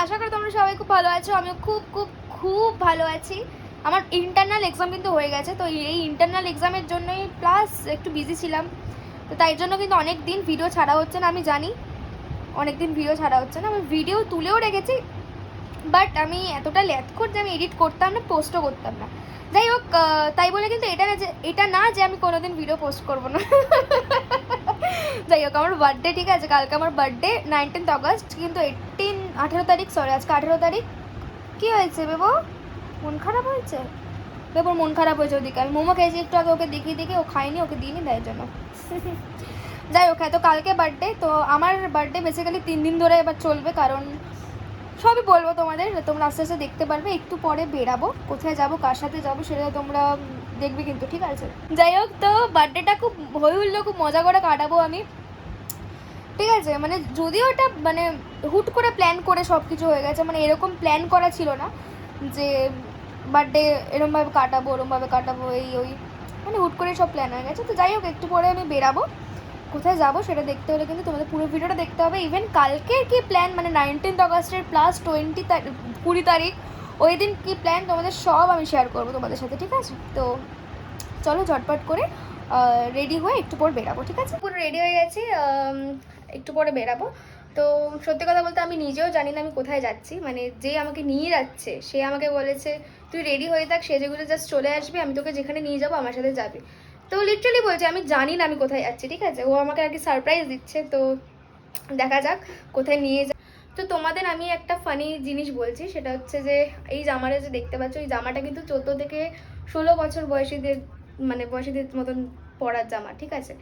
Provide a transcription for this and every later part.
আশা করি তোমরা সবাই খুব ভালো আছো। আমিও খুব খুব খুব ভালো আছি। আমার ইন্টারনাল এক্সাম কিন্তু হয়ে গেছে, তো এই ইন্টারনাল এক্সামের জন্যই প্লাস একটু বিজি ছিলাম, তো তাই জন্য কিন্তু অনেক দিন ভিডিও ছাড়া হচ্ছে না। আমি জানি অনেক দিন ভিডিও ছাড়া হচ্ছে না, আমি ভিডিও তুলেও রেখেছি, বাট আমি এতটা ল্যাথখোর যে আমি এডিট করতাম না, পোস্টও করতাম না। যাই হোক, তাই বলে কিন্তু এটা না যে আমি কোনোদিন ভিডিও পোস্ট করবো না। যাই হোক, আমার বার্থডে, ঠিক আছে, কালকে আমার বার্থডে 19 আগস্ট, কিন্তু 18 তারিখ, সরি আজকে 18 তারিখ। কী হয়েছে বেবো, মন খারাপ হয়েছে? বেবোর মন খারাপ হয়েছে ওদিকে। আমি মোমো খেয়েছি একটু আগে, ওকে দেখিয়ে ও খায়নি, ওকে দিইনি, তাই জন্য। যাই হোক, তো কালকে বার্থডে, তো আমার বার্থডে বেসিক্যালি 3 দিন ধরে এবার চলবে, কারণ সবই বলবো তোমাদের, তোমরা আস্তে আস্তে দেখতে পারবে। একটু পরে বেরাবো, কোথায় যাবো, কার সাথে যাবো, সেটা তোমরা দেখবে কিন্তু, ঠিক আছে? যাই হোক, তো বার্থডেটা খুব হই হুল্লো, খুব মজা করে কাটাবো আমি, ঠিক আছে? মানে যদিও এটা মানে হুট করে প্ল্যান করে সব কিছু হয়ে গেছে, মানে এরকম প্ল্যান করা ছিল না যে বার্থডে এরমভাবে কাটাবো, ওরমভাবে কাটাবো, এই ওই, মানে হুট করে সব প্ল্যান হয়ে গেছে। তো যাই হোক, একটু পরে আমি বেরাবো, কোথায় যাবো সেটা দেখতে হলে কিন্তু তোমাদের পুরো ভিডিওটা দেখতে হবে। ইভেন কালকের কি প্ল্যান, মানে 19 আগস্টের প্লাস 20 তারিখ, ওই দিন কী প্ল্যান তোমাদের সব আমি শেয়ার করবো তোমাদের সাথে, ঠিক আছে? তো চলো ঝটপট করে রেডি হয়ে একটু পর বেরাবো, ঠিক আছে? পুরো রেডি হয়ে গেছি, একটু পরে বেরাবো। তো সত্যি কথা বলতে আমি নিজেও জানি না আমি কোথায় যাচ্ছি, মানে যে আমাকে নিয়ে যাচ্ছে সে আমাকে বলেছে তুই রেডি হয়ে থাক, সেজেগুলো জাস্ট চলে আসবি, আমি তোকে যেখানে নিয়ে যাবো আমার সাথে যাবি। তো লিটারালি বলছে আমি জানি না আমি কোথায় যাচ্ছি, ঠিক আছে? ও আমাকে আর কি সারপ্রাইজ দিচ্ছে, তো দেখা যাক কোথায় নিয়ে যায়। তো তোমাদের আমি একটা ফানি জিনিস বলছি, সেটা হচ্ছে যে এই জামাটা যে দেখতে পাচ্ছ, এই জামাটা কিন্তু 14 থেকে 16 বছর বয়সীদের, মানে বয়সীদের মতন পরার জামা, ঠিক আছে?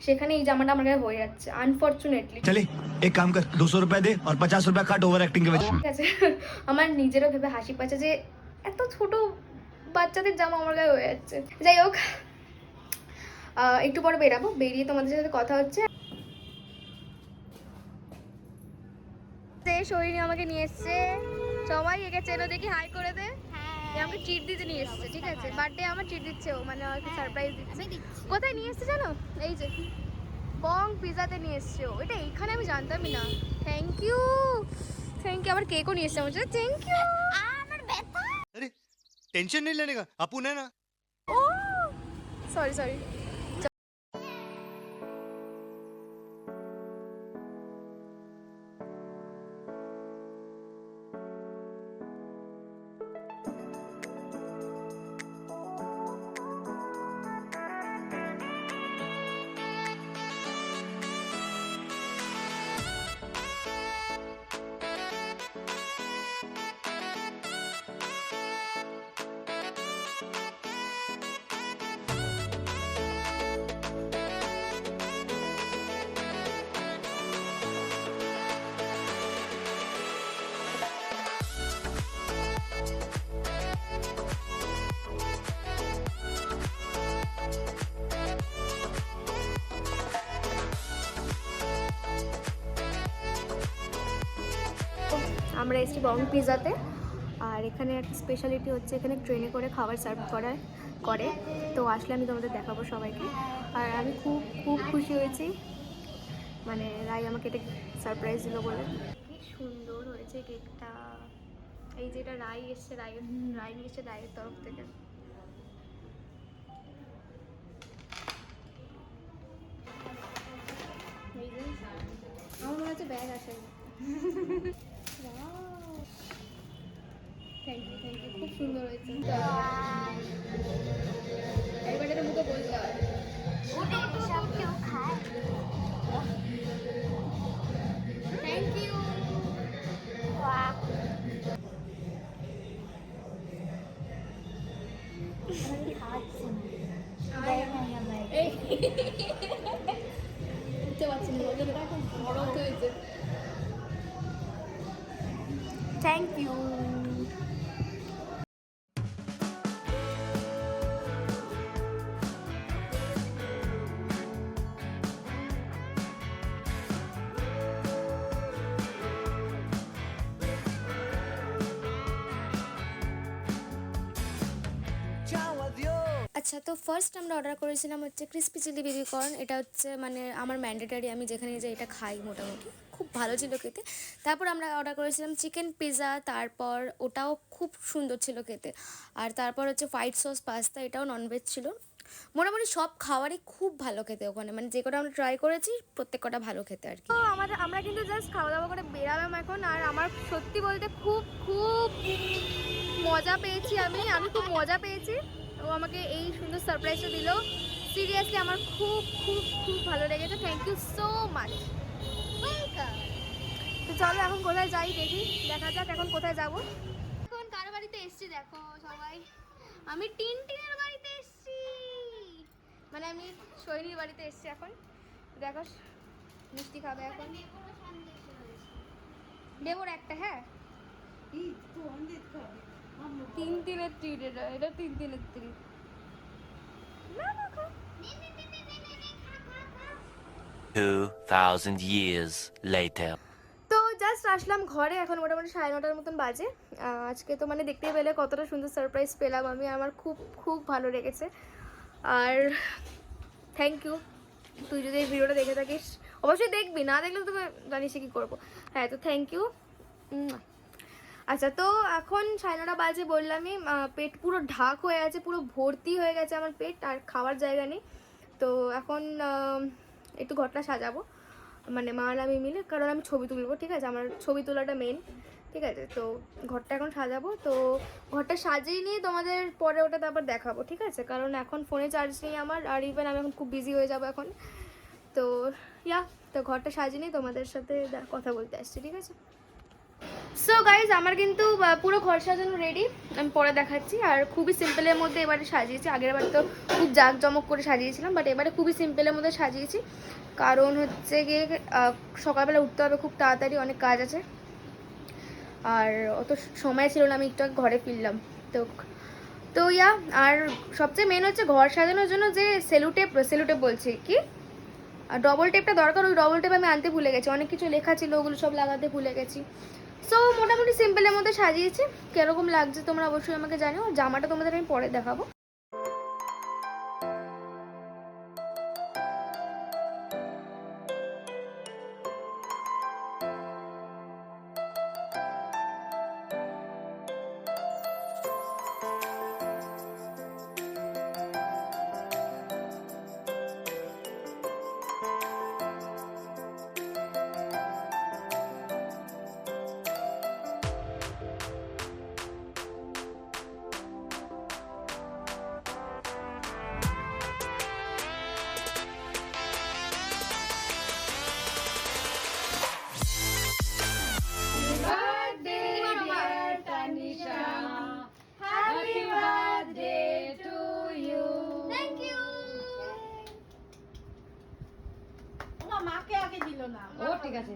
সেখানে এই জামাটা আমার গায়ে হয়ে যাচ্ছে আনফরচুনেটলি। চলে এক কাম কর, 200 रुपए दे और 50 रुपए काट ओवर एक्टिंग के वजह। ঠিক আছে, আমার নিজেরও ভেবে হাসি পাচ্ছে যে এত ছোট বাচ্চাদের জামা আমার গায়ে হয়ে যাচ্ছে। যাই হোক, একটু পরে বেরাবো, বেরিয়ে তোমাদের সাথে কথা হচ্ছে। শরীর আমাকে নিয়ে এসছে, সবাই একে চেনো দেখি, হাই করে দে। আমাকে ট্রিট দিতে নিয়ে এসছে, ঠিক আছে? বার্থডে আমার ট্রিট দিচ্ছে ও, মানে আমাকে সারপ্রাইজ দিচ্ছে। কোথায় নিয়ে এসছে জানো? এই যে বং পিজাতে নিয়ে এসছে ও, এটা এইখানে আমি জানতামই না। Thank you, thank you. আবার কেকও নিয়ে এসছে আমার জন্য, থ্যাংক ইউ। আমার ব্যথা। अरे टेंशन नहीं लेने का, अपुन है ना। ও সরি সরি। আমরা এসেছি বং পিজাতে, আর এখানে একটা স্পেশালিটি হচ্ছে এখানে ট্রেনে করে খাবার সার্ভ করে, তো আসলে আমি তোমাদের দেখাবো সবাইকে। আর আমি খুব খুব খুশি হয়েছি, মানে রাই আমাকে এটা সারপ্রাইজ দিল বলে। কি সুন্দর হয়েছে কেকটা। এই যে এটা রাই এসছে, রাই নিয়ে এসছে রায়ের তরফ থেকে। এই যে আমার মনে হচ্ছে ব্যাগ আসে। থ্যাংক ইউ, খুব সুন্দর হয়েছে। এবার এটা মুখে বলতে হয়। Thank you. বুঝতে পারছি না, এখন বড় হয়েছে। Thank you. আচ্ছা, তো ফার্স্ট আমরা অর্ডার করেছিলাম হচ্ছে ক্রিস্পি চিলি বেবি কর্ন। এটা হচ্ছে মানে আমার ম্যান্ডেটারি, আমি যেখানে যাই এটা খাই মোটামুটি, খুব ভালো ছিল খেতে। তারপর আমরা অর্ডার করেছিলাম চিকেন পিৎজা, তারপর ওটাও খুব সুন্দর ছিল খেতে। আর তারপর হচ্ছে হোয়াইট সস পাস্তা, এটাও ননভেজ ছিল। মোটামুটি সব খাবারই খুব ভালো খেতে ওখানে, মানে যে কটা আমরা ট্রাই করেছি প্রত্যেক কটা ভালো খেতে আর কি। তো আমরা কিন্তু জাস্ট খাওয়া দাওয়া করে বেরালাম এখন। আর আমার সত্যি বলতে খুব খুব মজা পেয়েছি, আমি খুব মজা পেয়েছি। ও আমাকে এই সুন্দর সারপ্রাইজটা দিল, সিরিয়াসলি আমার খুব খুব খুব ভালো লেগেছে। Thank you so much. তো চলো এখন কোথায় যাই দেখি, দেখা যাক এখন কোথায় যাব। এখন কার বাড়িতে এসছি দেখো সবাই, আমি টিনটিনের বাড়িতে এসছি, মানে আমি সৈনির বাড়িতে এসছি এখন। দেখো মিষ্টি খাবে এখন, দেবর একটা, হ্যাঁ তিন তিনের ট্রিট, এটা তিন তিনের ট্রিট। না না খা। 2000 years later. তো জাস্ট আসলাম ঘরে, এখন মোটামুটি 9:30 মতন বাজে। আজকে তো মানে দেখতেই পেলে কতটা সুন্দর সারপ্রাইজ পেলাম আমি, আমার খুব খুব ভালো লেগেছে। আর থ্যাংক ইউ, তুই যদি এই ভিডিওটা দেখে থাকিস, অবশ্যই দেখবি, না দেখলে তো জানিস কী করবো। হ্যাঁ তো থ্যাংক ইউ। আচ্ছা, তো এখন 9:30 বাজে বললামই, পেট পুরো ঢাক হয়ে আছে, পুরো ভর্তি হয়ে গেছে আমার পেট, আর খাওয়ার জায়গা নেই। তো এখন একটু ঘরটা সাজাবো, মানে মা আর আমি মিলে, কারণ আমি ছবি তুলবো, ঠিক আছে, আমার ছবি তোলাটা মেন, ঠিক আছে। তো ঘরটা এখন সাজাবো, তো ঘরটা সাজিয়ে নিয়ে তোমাদের পরে ওটা তারপর দেখাবো, ঠিক আছে, কারণ এখন ফোনে চার্জ নেই আমার, আর ইভেন আমি এখন খুব বিজি হয়ে যাবো এখন। তো তো ঘরটা সাজিয়ে নিয়ে তোমাদের সাথে কথা বলতে আসছি, ঠিক আছে। সো গাইজ, আমার কিন্তু পুরো ঘর সাজানো রেডি, আমি পরে দেখাচ্ছি। আর খুবই সিম্পলের মধ্যে এবারে সাজিয়েছি, আগের বার তো খুব জাঁকজমক করে সাজিয়েছিলাম, বাট এবারে খুবই সিম্পলের মধ্যে সাজিয়েছি, কারণ হচ্ছে গিয়ে সকালবেলা উঠতে হবে খুব তাড়াতাড়ি, অনেক কাজ আছে, আর অত সময় ছিল না, আমি একটু ঘরে ফিরলাম। তো তো আর সবচেয়ে মেন হচ্ছে ঘর সাজানোর জন্য যে সেলুটেপ বলছি কি, ডবল টেপটা দরকার, ওই ডবল টেপ আমি আনতে ভুলে গেছি, অনেক কিছু লেখা ছিল ওগুলো সব লাগাতে ভুলে গেছি। সো মোটামুটি সিম্পলের মধ্যে সাজিয়েছি, কিরকম লাগছে তোমরা অবশ্যই আমাকে জানিও। জামাটা তোমাদের আমি পরে দেখাবো। মাকে আগে দিল না। ও ঠিক আছে।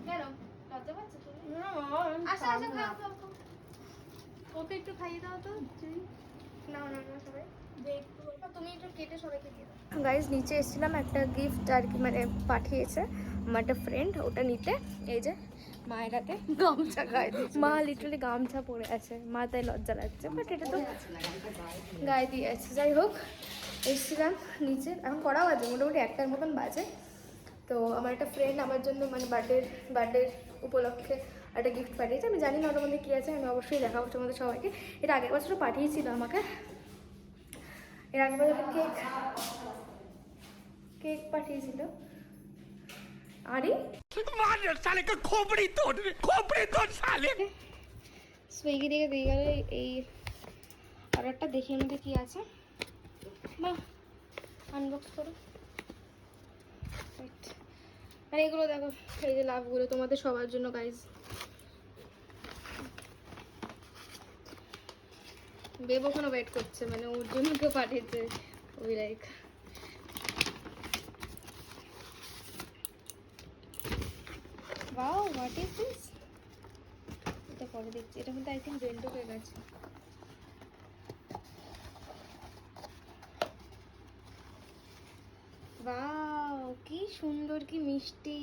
কেন লজ্জা পাচ্ছ তুমি? আচ্ছা আচ্ছা, খাও খাও খাও, ওকে একটু খাইয়ে দাও তো। না না না, সবাই তুমি একটু কেটে সবাইকে দিয়ে দাও। গাইজ, নিচে এসেছিলাম, একটা গিফট আর কি মানে পাঠিয়েছে আমার একটা ফ্রেন্ড, ওটা নিতে। এই যে মায়ের হাতে গামছা, গায়ে মা লিটারালি গামছা পরে আছে, মা তাই লজ্জা লাগছে, বাট এটা তো গায়ে দিয়ে আছে। যাই হোক, এসেছিলাম নিচে, এখন করা বাজে মোটামুটি 1টার মতন বাজে। তো আমার একটা ফ্রেন্ড আমার জন্য মানে বার্থডে উপলক্ষে একটা গিফট পাঠিয়েছে, আমি জানি না ওটার মধ্যে কী আছে, আমি অবশ্যই দেখাবো তোমাদের সবাইকে। এটা আগের বছরও পাঠিয়েছিল আমাকে, এর আগের বছর কেক পাঠিয়েছিল। আরে সুইগি থেকে দিয়ে গেলে এই অর্ডারটা, দেখি এর মধ্যে কী আছে। বাহ, আনবক্স করো। আর এগুলো দেখো, এই যে লাভগুলো তোমাদের সবার জন্য গাইজ। বেব ওখানে ওয়েট করছে, মানে ওর জন্য কেউ পাঠিয়েছে, ওই like. Wow, what is this? এটা পরে দেখছি, এটা মধ্যে আই থিঙ্ক বেন্ডো হয়ে গেছে। ওয়াও, কি সুন্দর, কি মিষ্টি।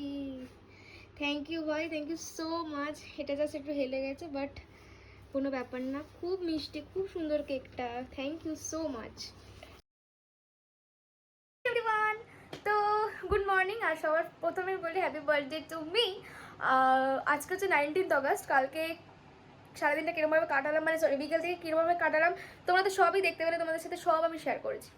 থ্যাংক ইউ ভাই, থ্যাংক ইউ সো মাচ। এটা জাস্ট একটু হেলে গেছে, বাট কোনো ব্যাপার না, খুব মিষ্টি, খুব সুন্দর কেকটা। Thank you so much everyone. তো গুড মর্নিং। আর সবার প্রথমে বলি হ্যাপি বার্থডে টু মি। আজকে হচ্ছে 19th অগস্ট। কালকে সারাদিনটা কীরকমভাবে কাটালাম, মানে সরি বিকেল থেকে কীরকমভাবে কাটালাম তোমরা তো সবই দেখতে পেলে, তোমাদের সাথে সব আমি শেয়ার করেছি।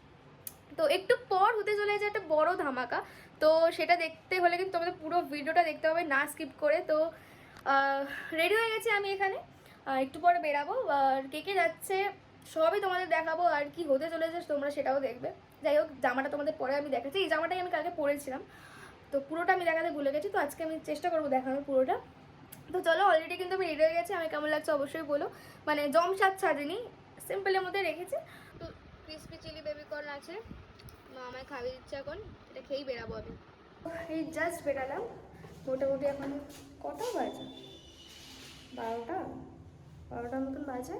তো একটু পর হতে চলেছে একটা বড় ধামাকা, তো সেটা দেখতে হলে কিন্তু তোমাদের পুরো ভিডিওটা দেখতে হবে না স্কিপ করে। তো রেডি হয়ে গেছি আমি এখানে, একটু পরে বেরাবো। আর কে কে যাচ্ছে সবই তোমাদের দেখাবো, আর কি হতে চলেছে তোমরা সেটাও দেখবে। যাই হোক, জামাটা তোমাদের পরে আমি দেখাচ্ছি। এই জামাটাই আমি কালকে পরেছিলাম, তো পুরোটা আমি দেখাতে ভুলে গেছি, তো আজকে আমি চেষ্টা করবো দেখানোর পুরোটা। তো চলো, অলরেডি কিন্তু আমি রেডি হয়ে গেছি। আমি কেমন লাগছে অবশ্যই বলো, মানে জমসাজ সাজিনি, সিম্পলের মধ্যে রেখেছি। তো ক্রিসপি চিলি বেবিকর্ন আছে, মা আমায় খাইয়ে দিচ্ছে, এখন এটা খেয়েই বেরাবো আমি। এই জাস্ট বেরালাম, মোটামুটি এখন কটা বাজে, 12টার মতন বাজে।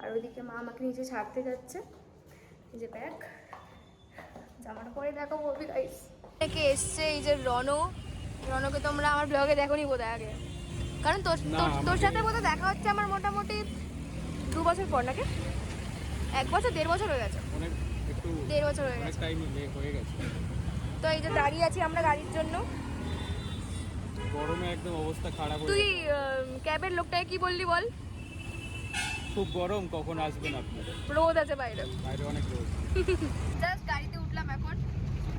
আর ওইদিকে মা আমাকে নিচে ছাড়তে যাচ্ছে, এই যে ব্যাগ, জামাটা পরে দেখাবো গাইস। কে এসছে, এই যে রনকে তোমরা আমার ব্লগে দেখোনি বোধহয় আগে, কারণ তোর সাথে বোধহয় দেখা হচ্ছে আমার মোটামুটি 2 বছর পর, নাকি 1 বছর 1.5 বছর হয়ে গেছে, 1.5 বছর হয়ে গেছে। তো এই যে দাঁড়িয়ে আছি আমরা গাড়ির জন্য, গরমে একদম অবস্থা খারাপ হয়ে তুই ক্যাবের লোকটাকে কি বললি বল? খুব গরম, কখন আসবেন আপনারা? রোদ আছে বাইরে, বাইরে অনেক রোদ। জাস্ট গাড়িতে উঠলাম এখন,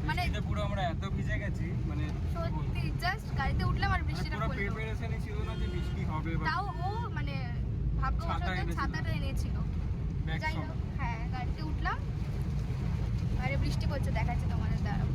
মানে এটা পুরো আমরা এত ভিজে গেছি, মানে সত্যি জাস্ট গাড়িতে উঠলাম আর বৃষ্টিটা পুরো পড়লো। প্রিপারেশনই ছিল না যে বৃষ্টি হবে বা তাও ও মানে ভাগ্যবশত ছাতাটা এনেছিল। ব্যাগ যাই সহ। হোক, হ্যাঁ গাড়িতে উঠলাম, বাইরে বৃষ্টি পড়ছে, দেখাচ্ছে তোমাদের দ্বারা।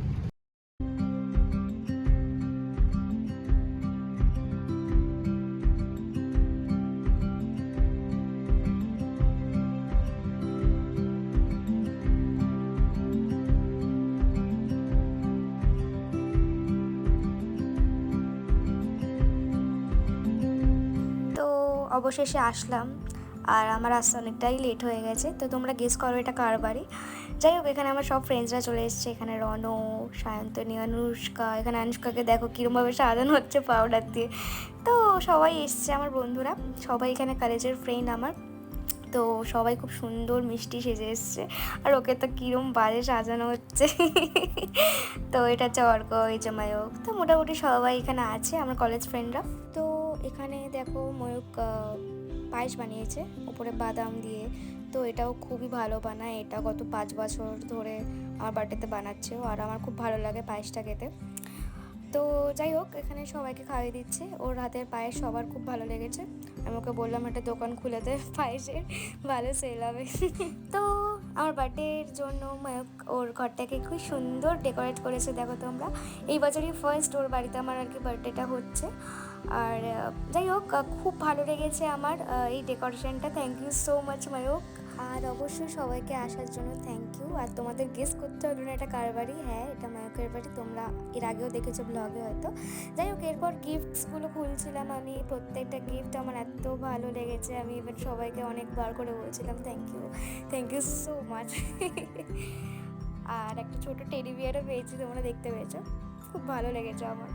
তো অবশেষে আসলাম, আর আমার আসতে অনেকটাই লেট হয়ে গেছে। তো তোমরা গেস করো এটা কার বাড়ি। যাই হোক, এখানে আমার সব ফ্রেন্ডসরা চলে এসেছে। এখানে রনো, সায়ন্তনী, অনুষ্কা, এখানে অনুষ্কাকে দেখো কীরকমভাবে সাজানো হচ্ছে পাউডার দিয়ে। তো সবাই এসছে আমার বন্ধুরা, সবাই এখানে কলেজের ফ্রেন্ড আমার। তো সবাই খুব সুন্দর মিষ্টি সেজে এসছে, আর ওকে তো কীরম বাজে সাজানো হচ্ছে। তো এটা হচ্ছে অর্ক, এই যে ময়ূক। তো মোটামুটি সবাই এখানে আছে আমার কলেজ ফ্রেন্ডরা। তো এখানে দেখো ময়ূক পায়েস বানিয়েছে উপরে বাদাম দিয়ে। তো এটাও খুবই ভালো বানায়, এটা গত 5 বছর ধরে আমার বার্থডেতে বানাচ্ছে ও, আর আমার খুব ভালো লাগে পায়েসটা খেতে। তো যাই হোক, এখানে সবাইকে খাইয়ে দিচ্ছে, ওর হাতের পায়েস সবার খুব ভালো লেগেছে। আমি ওকে বললাম একটা দোকান খুলে দে পায়েসের, ভালো সেল হবে। তো আমার বার্থডের জন্য ময়ূক ওর ঘরটাকে খুব সুন্দর ডেকোরেট করেছে, দেখো তোমরা। এই বছরই ফার্স্ট ওর বাড়িতে আমার আর কি বার্থডেটা হচ্ছে। আর যাই হোক, খুব ভালো লেগেছে আমার এই ডেকোরেশনটা। Thank you so much Mayukh. আর অবশ্যই সবাইকে আসার জন্য থ্যাংক ইউ। আর তোমাদের গেস করতে হলো না এটা কার বাড়ি। হ্যাঁ, এটা ময়ূকের বাড়ি, তোমরা এর আগেও দেখেছো ব্লগে হয়তো। যাই হোক, এরপর গিফটসগুলো খুলছিলাম আমি, প্রত্যেকটা গিফট আমার এত ভালো লেগেছে, আমি এবার সবাইকে অনেকবার করে বলছিলাম থ্যাংক ইউ সো মাচ। আর একটা ছোটো টেডি বিয়ারও পেয়েছি, তোমরা দেখতে পেয়েছো, খুব ভালো লেগেছে আমার।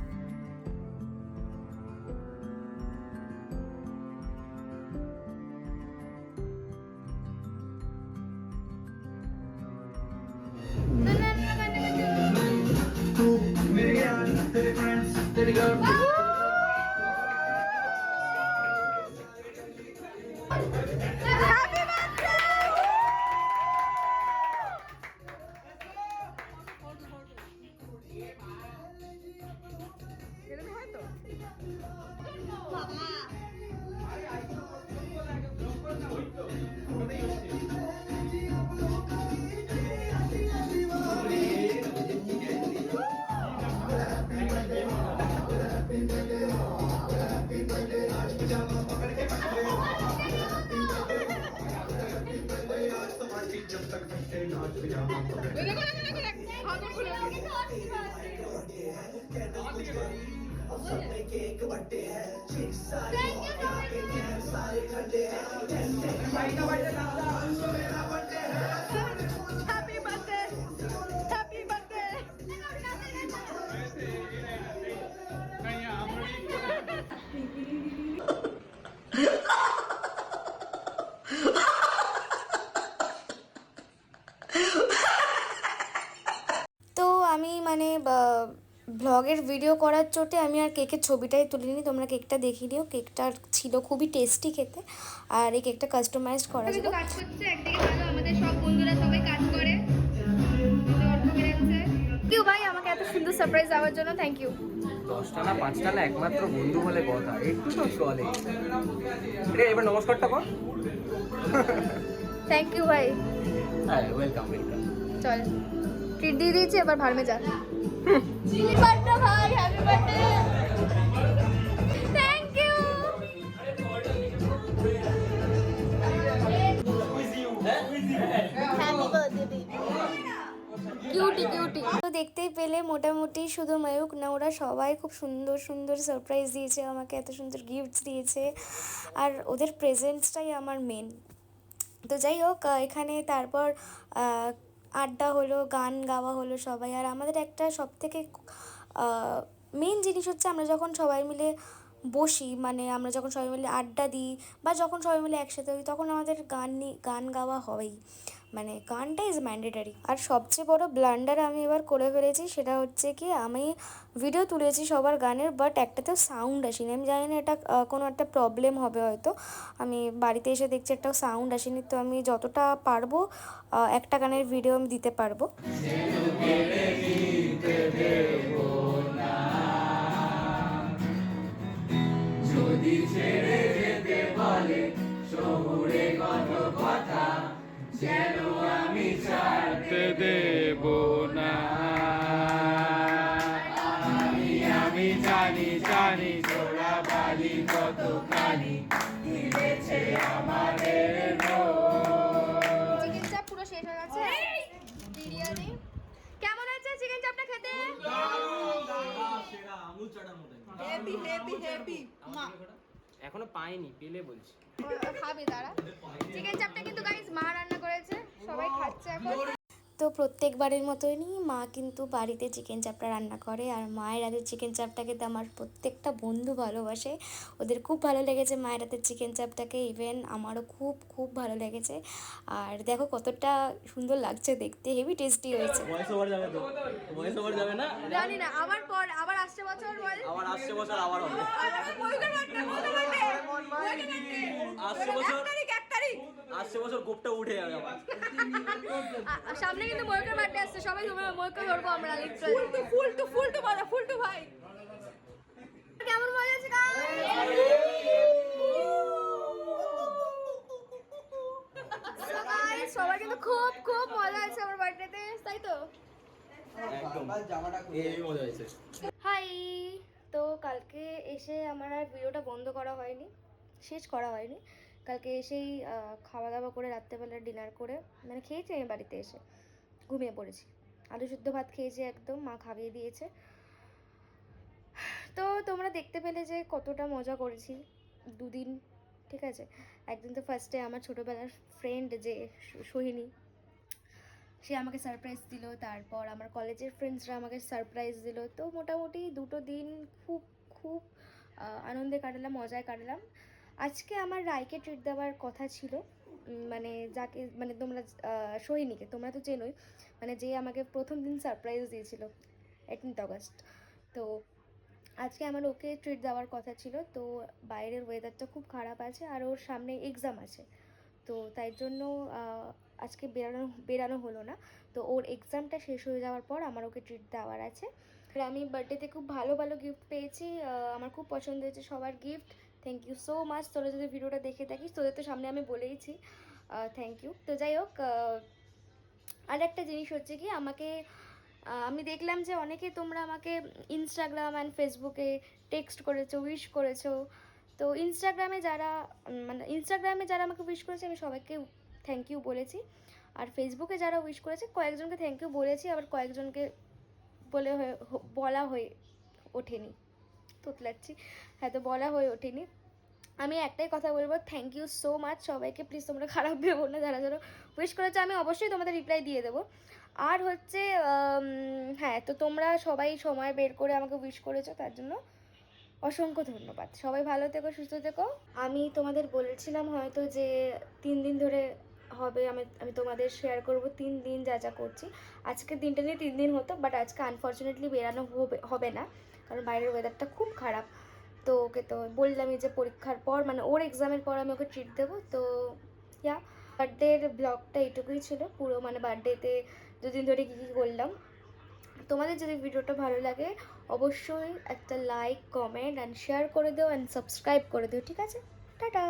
আমি মানে ব্লগের ভিডিও করার চোটে আমি আর কেকের ছবিটাই তুলিনি, তোমরা কেকটা দেখে নিও। কেকটা ছিল খুবই টেস্টি খেতে, আর এই কেকটা কাস্টমাইজড করা ছিল। কাজ করছে একদিকে, ভালো আমাদের সব বন্ধুরা সবাই কাজ করে। থ্যাংক ইউ ভাই আমাকে এত সুন্দর সারপ্রাইজ দেওয়ার জন্য, থ্যাংক ইউ। 10টা না 5টা না একমাত্র বন্ধু বলে কথা, একটু তো চলে। রে এবার নমস্কারটা কর। থ্যাংক ইউ ভাই। হ্যাঁ ওয়েলকাম ওয়েলকাম। চল ট্রিট দিয়ে দিয়েছি, এবার ভার্মে যা। হ্যাপি বার্থডে ভাই, happy birthday. Thank you. Cutie cutie. তো দেখতেই পেলে মোটামুটি শুধু ময়ূক না, ওরা সবাই খুব সুন্দর সুন্দর সারপ্রাইজ দিয়েছে আমাকে, এত সুন্দর গিফটস দিয়েছে, আর ওদের প্রেজেন্টসটাই আমার মেন। তো যাই হোক, এখানে তারপর আড্ডা হলো, গান গাওয়া হলো সবাই। আর আমাদের একটা সবথেকে মেন জিনিস হচ্ছে, আমরা যখন সবাই মিলে বসি, মানে আমরা যখন সবাই মিলে আড্ডা দিই বা যখন সবাই মিলে একসাথে হই, তখন আমাদের গান গাওয়া হবেই, মানে গানটা ইজ ম্যান্ডেটারি। আর সবচেয়ে বড় ব্লান্ডার আমি এবার করে ফেলেছি, সেটা হচ্ছে কি, আমি ভিডিও তুলেছি সবার গানের, বাট একটাতেও সাউন্ড আসেনি। আমি জানি না এটা কোনো একটা প্রবলেম হবে হয়তো, আমি বাড়িতে এসে দেখছি একটাও সাউন্ড আসেনি। তো আমি যতটা পারবো একটা গানের ভিডিও আমি দিতে পারবো। যদি ছেড়ে যেতে বলে শহুরে কত কথা, যেন আমি ছাড়তে দেব না। আমি জানি জানি তোরা বালি কতখানি দিয়েছে আমাদের চিকেন চাপ পুরো শেষ হয়ে গেছে। বিরিয়ানি কেমন আছে? চিকেন চাপটা খেতে হেভি হেভি হেভি। এখনো পাইনি, পেলে বলছি। খাবে তারা। চিকেন চাপটা কিন্তু গাইস মা রান্না করেছে, সবাই খাচ্ছে এখন। তো প্রত্যেকবারের মতনই মা কিন্তু বাড়িতে চিকেন চাপটা রান্না করে, আর মায়ের হাতের চিকেন চাপটা খেতে আমার প্রত্যেকটা বন্ধু ভালোবাসে। ওদের খুব ভালো লেগেছে মায়ের হাতের চিকেন চাপটাকে, ইভেন আমারও খুব খুব ভালো লেগেছে। আর দেখো কতটা সুন্দর লাগছে দেখতে, হেভি টেস্টি হয়েছে। ভয়েস ওভার যাবে তো? ভয়েস ওভার যাবে না? জানি না, আবার আসছে বছর বল। আবার আসছে বছর আবার হবে। আসছে বছর গোপটা উঠে যাবে আবার। সামনে কিন্তু ময়ূকের বার্থডে আসছে, সবাই ময়ূরকে ধরবো আমরা। ফুল টু ভাই কেমন মজা আছে গাইস? সবার কিন্তু খুব খুব মজা আছে আমার বার্থডেতে, তাই তো? একদম এই মজা হয়েছে। হাই। তো কালকে এসে আমার আর ভিডিওটা বন্ধ করা হয়নি, শেষ করা হয়নি। কালকে এসেই খাওয়া দাওয়া করে রাত্রেবেলা ডিনার করে, মানে খেয়েছি আমি বাড়িতে এসে, ঘুমিয়ে পড়েছি। আলু সিদ্ধ ভাত খেয়েছি একদম, মা খাইয়ে দিয়েছে। তো তোমরা দেখতে পেলে যে কতটা মজা করেছি দুদিন, ঠিক আছে। একদিন তো ফার্স্টে আমার ছোটোবেলার ফ্রেন্ড যে সোহিনী, সে আমাকে সারপ্রাইজ দিল, তারপর আমার কলেজের ফ্রেন্ডসরা আমাকে সারপ্রাইজ দিল। তো মোটামুটি দুটো দিন খুব খুব আনন্দে কাটালাম, মজায় কাটালাম। আজকে আমার রায়কে ট্রিট দেওয়ার কথা ছিল, মানে যাকে, মানে তোমরা সোহিনীকে তোমরা তো চেনোই, মানে যে আমাকে প্রথম দিন সারপ্রাইজ দিয়েছিল 18 আগস্ট। তো আজকে আমার ওকে ট্রিট দেওয়ার কথা ছিল। তো বাইরের ওয়েদারটা খুব খারাপ আছে, আর ওর সামনে এক্সাম আছে, তো তাই জন্য আজকে বেরানো হলো না। তো ওর এক্সামটা শেষ হয়ে যাওয়ার পর আমার ওকে ট্রিট দেওয়ার আছে। আর আমি বার্থডেতে খুব ভালো ভালো গিফট পেয়েছি, আমার খুব পছন্দ হয়েছে সবার gift. Thank you so much. তোরা যদি ভিডিওটা দেখে থাকিস, তোদের তো সামনে আমি বলেইছি, থ্যাংক ইউ। তো যাই হোক, আর একটা জিনিস হচ্ছে কি, আমাকে আমি দেখলাম যে অনেকে তোমরা আমাকে ইনস্টাগ্রাম অ্যান্ড ফেসবুকে টেক্সট করেছো, উইশ করেছো। তো ইনস্টাগ্রামে যারা আমাকে উইশ করেছে, আমি সবাইকে থ্যাংক ইউ বলেছি। আর ফেসবুকে যারা উইশ করেছে, কয়েকজনকে থ্যাংক ইউ বলেছি, আবার কয়েকজনকে বলা হয়ে ওঠেনি। তোতলাচ্ছি, হ্যাঁ, তো বলা হয়ে ওঠেনি। আমি একটাই কথা বলবো, থ্যাংক ইউ সো মাচ সবাইকে। প্লিজ তোমরা খারাপ ভেবো না, যারা যারা উইশ করেছো, আমি অবশ্যই তোমাদের রিপ্লাই দিয়ে দেবো। আর হচ্ছে হ্যাঁ, তো তোমরা সবাই সময় বের করে আমাকে উইশ করেছো, তার জন্য অসংখ্য ধন্যবাদ। সবাই ভালো থেকো, সুস্থ থেকো। আমি তোমাদের বলেছিলাম হয়তো যে 3 দিন ধরে হবে আমি আমি তোমাদের শেয়ার করব 3 দিন যা যা করছি। আজকের দিনটা নিয়ে 3 দিন হতো, বাট আজকে আনফর্চুনেটলি বেরানো হবে না, কারণ বাইরের ওয়েদারটা খুব খারাপ। তো ওকে তো বললামই যে পরীক্ষার পর মানে ওর এক্সামের পর আমি ওকে ট্রিট দেবো। তো ইয়া, বার্থডের ব্লগটা এইটুকুই ছিল পুরো, মানে বার্থডেতে দুদিন ধরে কী কী করলাম। তোমাদের যদি ভিডিওটা ভালো লাগে অবশ্যই একটা লাইক, কমেন্ট অ্যান্ড শেয়ার করে দিও অ্যান্ড সাবস্ক্রাইব করে দিও, ঠিক আছে? টাটা।